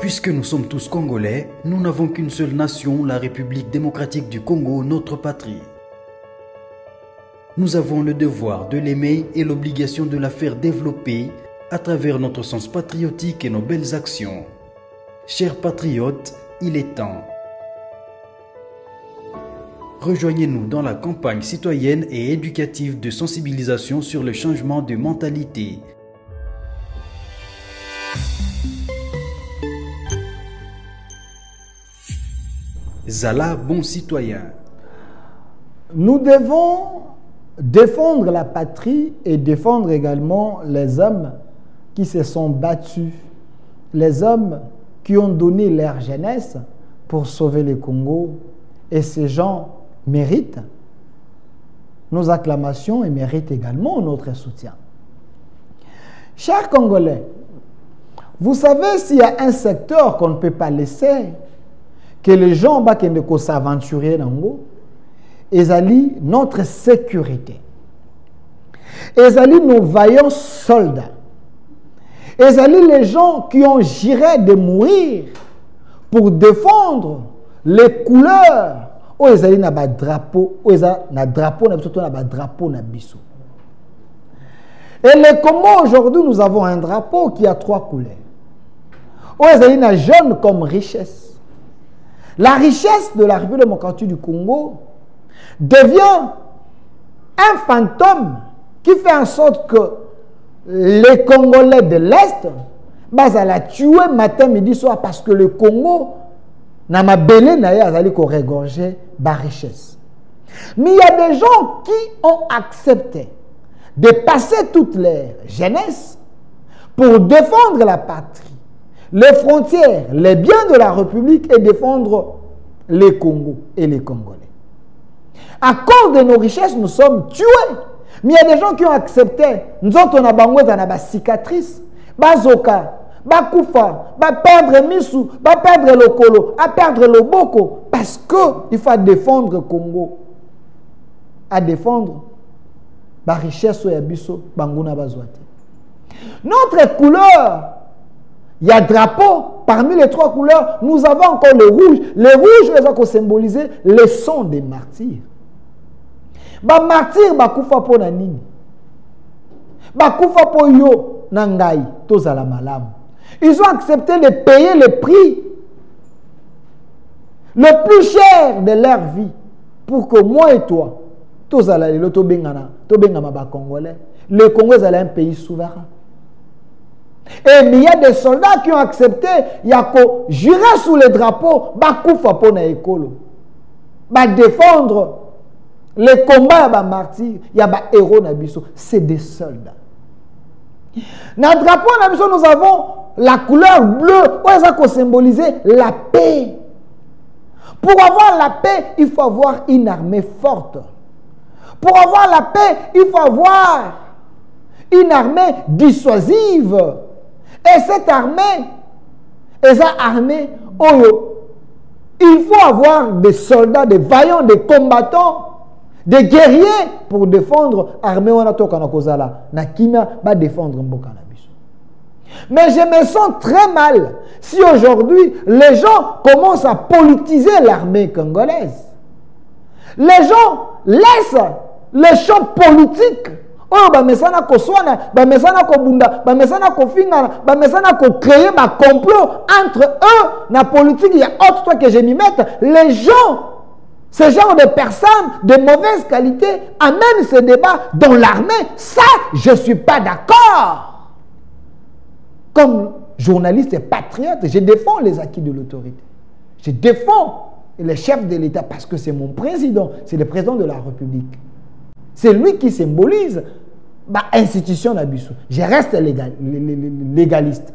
Puisque nous sommes tous Congolais, nous n'avons qu'une seule nation, la République démocratique du Congo, notre patrie. Nous avons le devoir de l'aimer et l'obligation de la faire développer à travers notre sens patriotique et nos belles actions. Chers patriotes, il est temps. Rejoignez-nous dans la campagne citoyenne et éducative de sensibilisation sur le changement de mentalité. Zala, bon citoyen. Nous devons défendre la patrie et défendre également les hommes qui se sont battus, les hommes qui ont donné leur jeunesse pour sauver le Congo. Et ces gens méritent nos acclamations et méritent également notre soutien. Chers Congolais, vous savez s'il y a un secteur qu'on ne peut pas laisser, que les gens ne s'aventurer dans l'eau, ezali notre sécurité, ezali nos vaillants soldats, ezali les gens qui ont juré de mourir pour défendre les couleurs où ezali na ba drapeau, où ezali na drapeau na biso to na ba drapeau na biso. Et le Congo aujourd'hui, nous avons un drapeau qui a 3 couleurs. Où ezali na jaune comme richesse. La richesse de la République démocratique du Congo devient un fantôme qui fait en sorte que les Congolais de l'Est va la tuer matin, midi, soir parce que le Congo n'a pas belé qu'on régorger la richesse. Mais il y a des gens qui ont accepté de passer toute leur jeunesse pour défendre la patrie, les frontières, les biens de la République et défendre les Congos et les Congolais. À cause de nos richesses, nous sommes tués. Mais il y a des gens qui ont accepté. Nous autres, on a des cicatrices, bazoka, bakoufa, perdre Missou, perdre le Kolo, perdre le Boko. Parce qu'il faut défendre le Congo. À défendre la richesse ou yabiso, banguna bazouate. Notre couleur, il y a drapeau. Parmi les 3 couleurs, nous avons encore le rouge. Le rouge, ils ont symbolisé le sang des martyrs. Ba martyr bakufa po na nini? Bakufa po yo nangai tozala malamu. Ils ont accepté de payer le prix le plus cher de leur vie pour que moi et toi tozala lelo tobengana ba Congolais. Le Congo est un pays souverain. Et il y a des soldats qui ont accepté, il y a que jurer sous les drapeaux, bakufa po na ekolo, ba défendre les combats, ba martyrs, il y a ba héros na biso, c'est des soldats. Dans le drapeau na biso, nous avons la couleur bleue, où ça peut symboliser la paix. Pour avoir la paix, il faut avoir une armée forte. Pour avoir la paix, il faut avoir une armée dissuasive. Et cette armée, il faut avoir des soldats, des vaillants, des combattants, des guerriers pour défendre l'armée. Mais je me sens très mal si aujourd'hui les gens commencent à politiser l'armée congolaise. Les gens laissent les champs politiques. Oh, bamesana ko swana, bamesana ko bunda, bamesana ko fingana, bamesana ko créer ma complot entre eux. La politique, il y a autre chose que je m'y mette. Les gens, ce genre de personnes de mauvaise qualité amènent ce débat dans l'armée. Ça, je ne suis pas d'accord. Comme journaliste et patriote, je défends les acquis de l'autorité. Je défends les chefs de l'État parce que c'est mon président, c'est le président de la République. C'est lui qui symbolise l'institution d'Abissou. Je reste légaliste.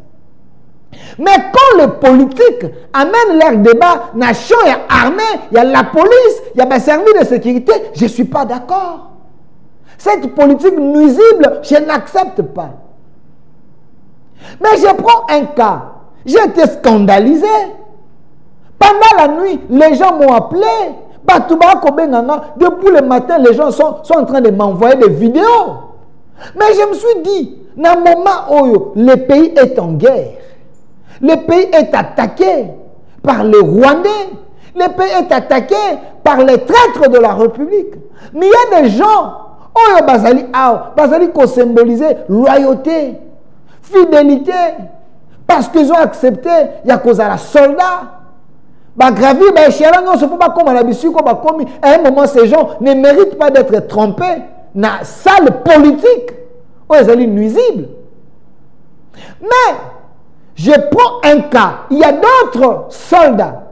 Mais quand les politiques amènent leur débat, nation et armée, il y a la police, il y a le service de sécurité, je ne suis pas d'accord. Cette politique nuisible, je n'accepte pas. Mais je prends un cas. J'ai été scandalisé. Pendant la nuit, les gens m'ont appelé. Depuis le matin, les gens sont en train de m'envoyer des vidéos. Mais je me suis dit, dans le moment où le pays est en guerre, Le pays est attaqué par les Rwandais. Le pays est attaqué par les traîtres de la République. Mais il y a des gens, oh, bazali qui symboliser loyauté, fidélité, parce qu'ils ont accepté, il y a cause à la soldat. À un moment, ces gens ne méritent pas d'être trompés dans la salle politique. Oh, ils sont nuisibles. Mais, je prends un cas. Il y a d'autres soldats.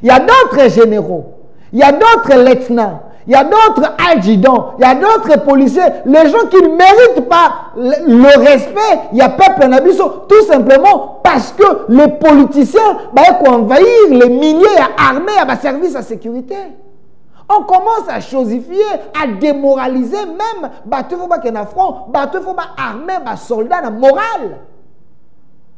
Il y a d'autres généraux. Il y a d'autres lieutenants. Il y a d'autres adjudants. Il y a d'autres policiers. Les gens qui ne méritent pas le respect, il y a peuple en abisso. Tout simplement parce que les politiciens vont envahir les milliers armés à service à sécurité. On commence à chosifier, à démoraliser même. Il faut pas qu'il y ait un front. Il faut pas armer les soldats dans la morale.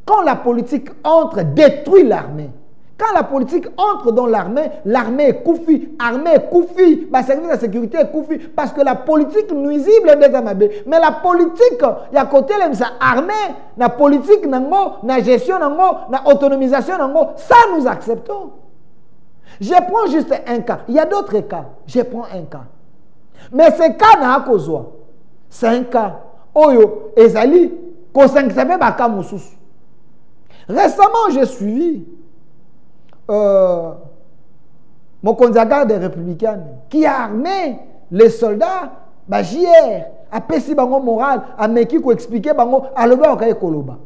Quand la politique entre, détruit l'armée. Quand la politique entre dans l'armée, l'armée est koufi, l'armée est koufi, le service de sécurité est koufi, parce que la politique nuisible est déjà mabé. Mais la politique, il y a côté l'armée, la politique, la gestion, la autonomisation, ça nous acceptons. Je prends juste un cas. Il y a d'autres cas. Je prends un cas. Mais ce cas n'a pas besoin. C'est un cas. Oyo, Ezali, récemment, j'ai suivi mon candidat des Républicains qui a armé les soldats JR a pessi bango moral a meki ko expliquer bango aloba okaye koloba.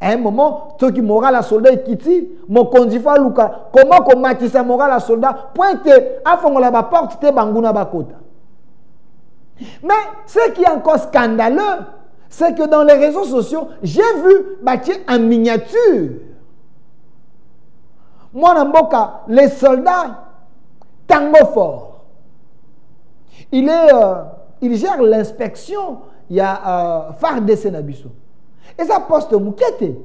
À un moment ceux qui moral à soldat kiti mon candidat luka comment ko matisa moral à soldat pointe afongola ba porte te banguna bakota. Mais ce qui est encore scandaleux, c'est que dans les réseaux sociaux, j'ai vu bâtir en miniature. Moi, Namboka, les soldats, Tango Fort, il gère l'inspection, il y a FARDC Nabiso. Et ça poste Moukete.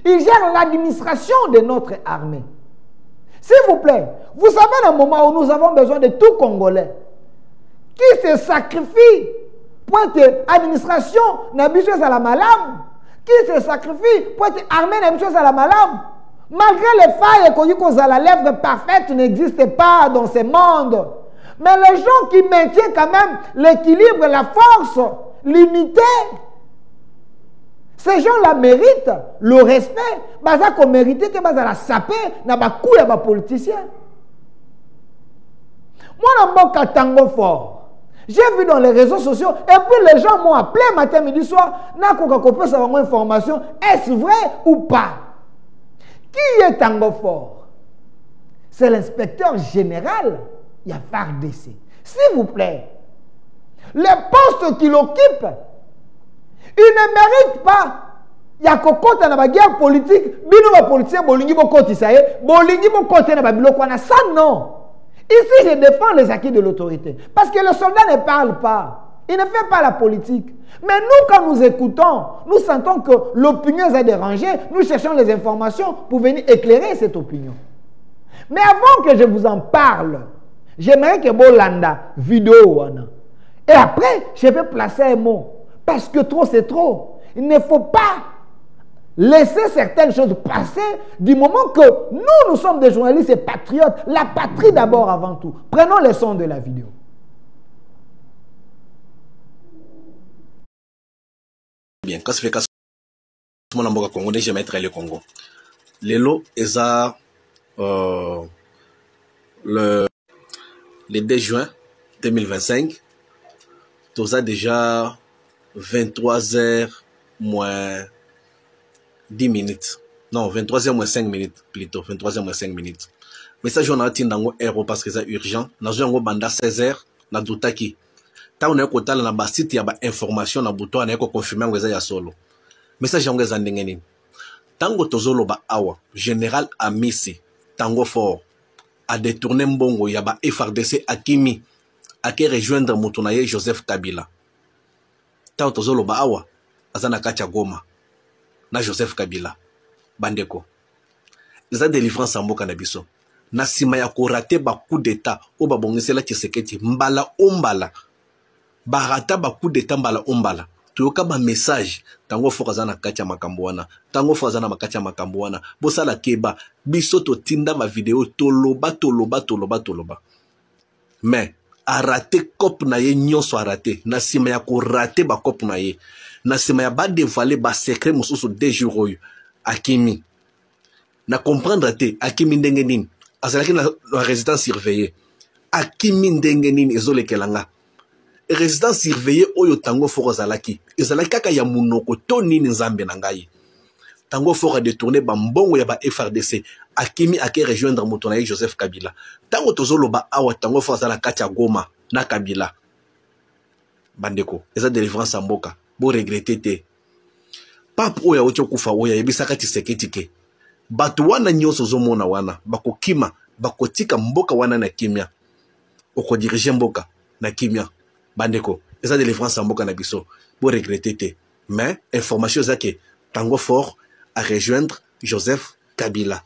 Il gère l'administration de notre armée. S'il vous plaît, vous savez le moment où nous avons besoin de tout Congolais qui se sacrifie pour être administration Nabiso Salamalam, qui se sacrifie pour être armée Nabiso Salamalam. Malgré les failles qu'on a la lèvre parfaite n'existe pas dans ce monde. Mais les gens qui maintiennent quand même l'équilibre, la force, l'unité, ces gens-là méritent le respect. Baza qu'on mérite que baza la sapé na ba couille à ba politicien. Moi na mboka Tango Fort. J'ai vu dans les réseaux sociaux et puis les gens m'ont appelé matin midi soir na koka kopesa savoir information, est-ce vrai ou pas? Qui est Tango Fort? C'est l'inspecteur général. Il y a FARDC. S'il vous plaît, les postes qu'il occupe, il ne mérite pas. Il y a cocotte dans la guerre politique. Bino va politicien bolingi bokoti saye, bolingi bokoti na biloko na ça non. Ici je défends les acquis de l'autorité parce que le soldat ne parle pas. Il ne fait pas la politique. Mais nous, quand nous écoutons, nous sentons que l'opinion est dérangée. Nous cherchons les informations pour venir éclairer cette opinion. Mais avant que je vous en parle, j'aimerais que Bolanda vidéo. Et après, je vais placer un mot. Parce que trop, c'est trop. Il ne faut pas laisser certaines choses passer du moment que nous sommes des journalistes et patriotes. La patrie d'abord avant tout. Prenons le son de la vidéo. Bien, quand ça fait que tout le monde a Congo, déjà mettre le Congo. Lelo est le 2 juin 2025. Tout ça déjà 23h moins 10 minutes. Non, 23h moins 5 minutes plutôt. 23h moins 5 minutes. Mais ça, j'en ai atteint dans héros parce que c'est urgent. Dans un banda 16h, na doutaki. Tant on est côté là na site il y a information na bouton on est confirmer ngeza ya solo message yango eza ndenge nini tango tozolo ba awa général Amisi Tango Fort a détourné mbongo ya ba FARDC akimi ake rejoindre mutunaye Joseph Kabila tango tozolo ba awa azana kacha Goma na Joseph Kabila bandeko eza délivrance mboka na biso na sima ya ko rater ba coup d'état o ba bongisela Tshisekedi mbala ombala barata ba coup d'état mbala ombala toyoka ba message tango fokaza na kati ya makambo wana tango fokaza na makati ya makambo wana bosala keba biso totinda ma video toloba mais a raté cop na ye nyonso a raté na sima ya ko raté ba cop na ye na sima ya ba dévoiler ba secret mosusu 2 jours oyo akimi na comprendre te akimi ndenge nini azalaki na résidence surveillée akimi ndenge nini ezolekelanga résidence surveillée oyo tango foko zalaki ezalaki kaka ya munoko to nini nzambe na ngai tango foko détourner ba mbongo ya ba FRDC akimi ake rejoindre moto na ye Joseph Kabila tango tozoloba awa tango foko zala kati ya Goma na Kabila bandeko eza délivrance ya mboka bo regretter te pape oyo ocho kufa oyo yebisaka Tshisekedi ke bato wana nyonso zomona wana bakokima bakotika mboka wana na kimia oko diriger mboka na kimia bandeko eza délivrance ya mboka na biso bo regretter te mais information zake tango fort à rejoindre Joseph Kabila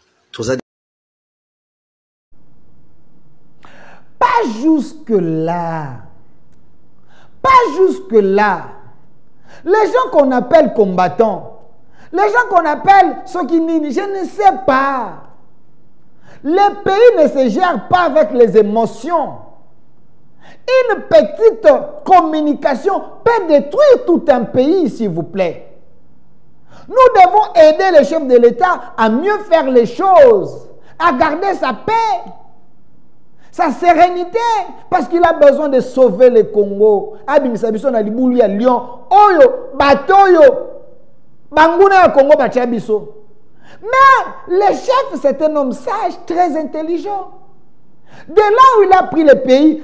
pas jusque là les gens qu'on appelle combattants, les gens qu'on appelle ceux qui nient, je ne sais pas. Le pays ne se gère pas avec les émotions. Une petite communication peut détruire tout un pays, s'il vous plaît. Nous devons aider le chef de l'État à mieux faire les choses, à garder sa paix, sa sérénité, parce qu'il a besoin de sauver le Congo. Abimisabiso na libulu ya Lyon, oyo, batoyo, banguna ya Congo bachabiso. Mais le chef, c'est un homme sage, très intelligent. De là où il a pris le pays,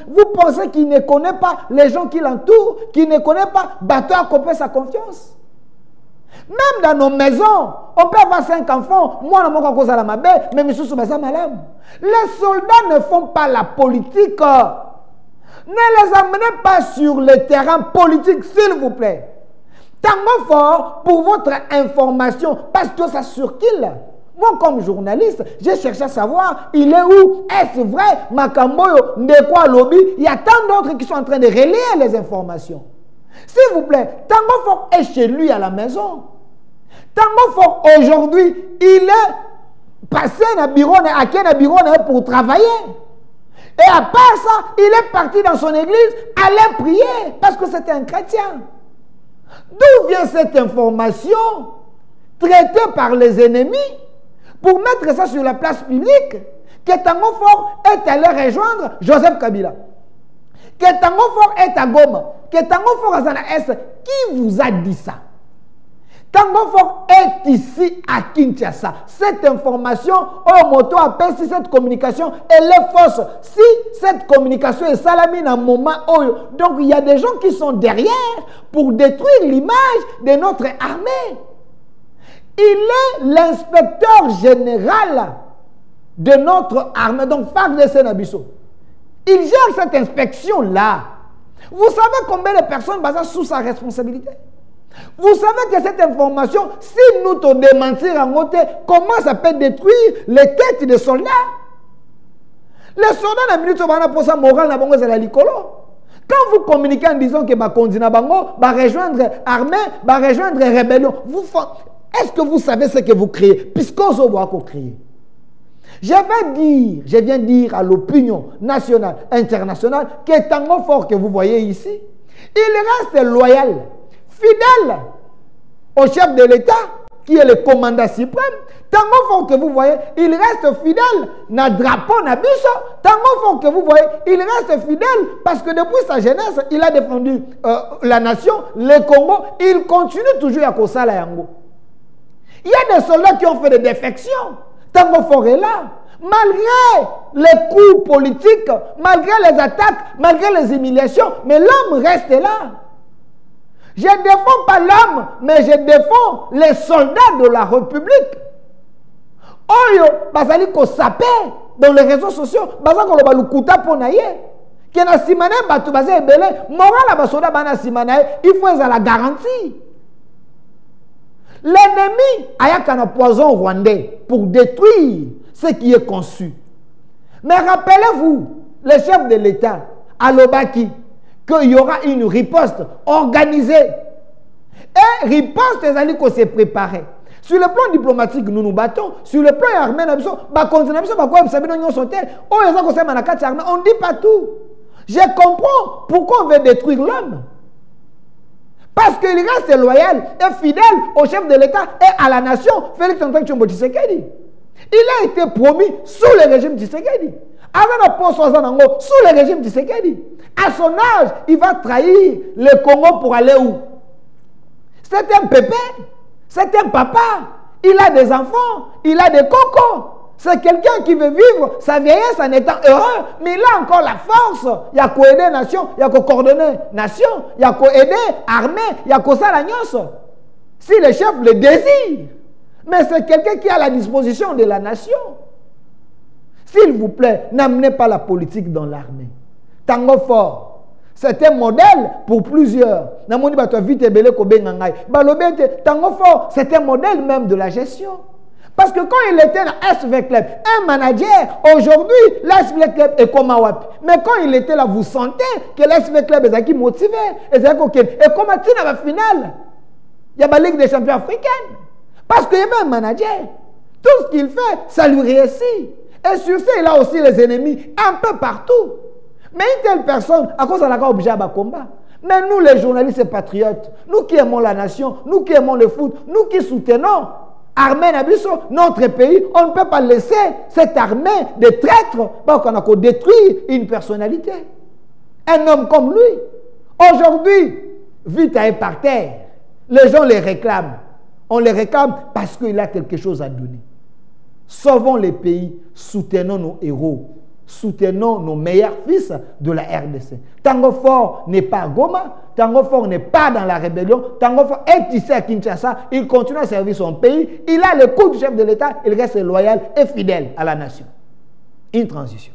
vous pensez qu'il ne connaît pas les gens qui l'entourent, qu'il ne connaît pas Bato à couper sa confiance. Même dans nos maisons, on peut avoir 5 enfants, moi, mais les soldats ne font pas la politique. Ne les amenez pas sur le terrain politique, s'il vous plaît. Tango fort pour votre information, parce que ça circule. Moi, comme journaliste, j'ai cherché à savoir, il est où? Est-ce vrai? Makamboyo, Ndekwa Lobby, il y a tant d'autres qui sont en train de relayer les informations. S'il vous plaît, Tango Fort est chez lui à la maison. Tango Fort, aujourd'hui, il est passé à bureau pour travailler. Et à part ça, il est parti dans son église, aller prier, parce que c'était un chrétien. D'où vient cette information traitée par les ennemis pour mettre ça sur la place publique que Tango Fort est allé rejoindre Joseph Kabila, que Tango Fort est à Goma, que Tango Fort est à la S? Qui vous a dit ça? Tango Fort est ici à Kinshasa. Cette information, oh moto appelle si cette communication elle est fausse. Si cette communication est salamine à un moment, oh, donc il y a des gens qui sont derrière pour détruire l'image de notre armée. Il est l'inspecteur général de notre armée, donc FARDC Nabiso. Il gère cette inspection-là. Vous savez combien de personnes basées sous sa responsabilité? Vous savez que cette information, si nous te démentir en côté, comment ça peut détruire les têtes des soldats? Les soldats, la minute, pour ça, moral, na bango, c'est la licolo. Quand vous communiquez en disant que Bakondina Bango va rejoindre armée, va rejoindre rébellion, est-ce que vous savez ce que vous créez? Puisqu'on se voit qu'on crée. Je viens dire à l'opinion nationale, internationale, que Tango Fort que vous voyez ici, il reste loyal, fidèle au chef de l'État, qui est le commandant suprême. Tango Fort que vous voyez, il reste fidèle na drapeau na biso. Tango Fort que vous voyez, il reste fidèle parce que depuis sa jeunesse, il a défendu la nation, le Congo. Il continue toujours à Kosala Yango. Il y a des soldats qui ont fait des défections. Tango Fort est là. Malgré les coups politiques, malgré les attaques, malgré les humiliations, mais l'homme reste là. Je ne défends pas l'homme, mais je défends les soldats de la République. Oyo, bazali ko sapé dans les réseaux sociaux, bazali ko loba lukuta ponaye. Kena simane batu bazali ebele, moral ba soda bana simane, il faut la garantie. L'ennemi a un poison rwandais pour détruire ce qui est conçu. Mais rappelez-vous, le chef de l'État, Alobaki, qu'il y aura une riposte organisée. Et riposte, les alliés qu'on s'est préparé. Sur le plan diplomatique, nous nous battons. Sur le plan armé, on ne dit pas tout. Je comprends pourquoi on veut détruire l'homme. Parce qu'il reste loyal et fidèle au chef de l'État et à la nation, Félix Antoine Tshombo Tshisekedi. Il a été promis sous le régime Tshisekedi. Avant la poste sous le régime Tshisekedi. À son âge, il va trahir le Congo pour aller où? C'est un pépé, c'est un papa. Il a des enfants, il a des cocos. C'est quelqu'un qui veut vivre sa vieillesse en étant heureux, mais il a encore la force. Il y a qu'à aider la nation, il y a qu'à coordonner la nation, il y a qu'à aider l'armée, il y a qu'à ça la nation. Si le chef le désire, mais c'est quelqu'un qui a la disposition de la nation. S'il vous plaît, n'amenez pas la politique dans l'armée. Tango fort. C'est un modèle pour plusieurs. Tango fort, c'est un modèle même de la gestion. Parce que quand il était dans SV Club, un manager, aujourd'hui, l'SV Club est comme Awapi. Mais quand il était là, vous sentez que l'SV Club est motivé. Et comme il à la finale, il y a la Ligue des champions africaine. Parce qu'il y avait un manager. Tout ce qu'il fait, ça lui réussit. Et sur ça, il a aussi les ennemis un peu partout. Mais une telle personne, à cause de la obligé à combat. Mais nous, les journalistes et patriotes, nous qui aimons la nation, nous qui aimons le foot, nous qui soutenons Armée Nabiso, notre pays, on ne peut pas laisser cette armée de traîtres qu'on a détruire une personnalité. Un homme comme lui. Aujourd'hui, Vita est par terre. Les gens les réclament. On les réclame parce qu'il a quelque chose à donner. Sauvons les pays, soutenons nos héros, soutenons nos meilleurs fils de la RDC. Tango Fort n'est pas à Goma, Tango Fort n'est pas dans la rébellion, Tango Fort est ici à Kinshasa, il continue à servir son pays, il a le coup du chef de l'État, il reste loyal et fidèle à la nation. Une transition.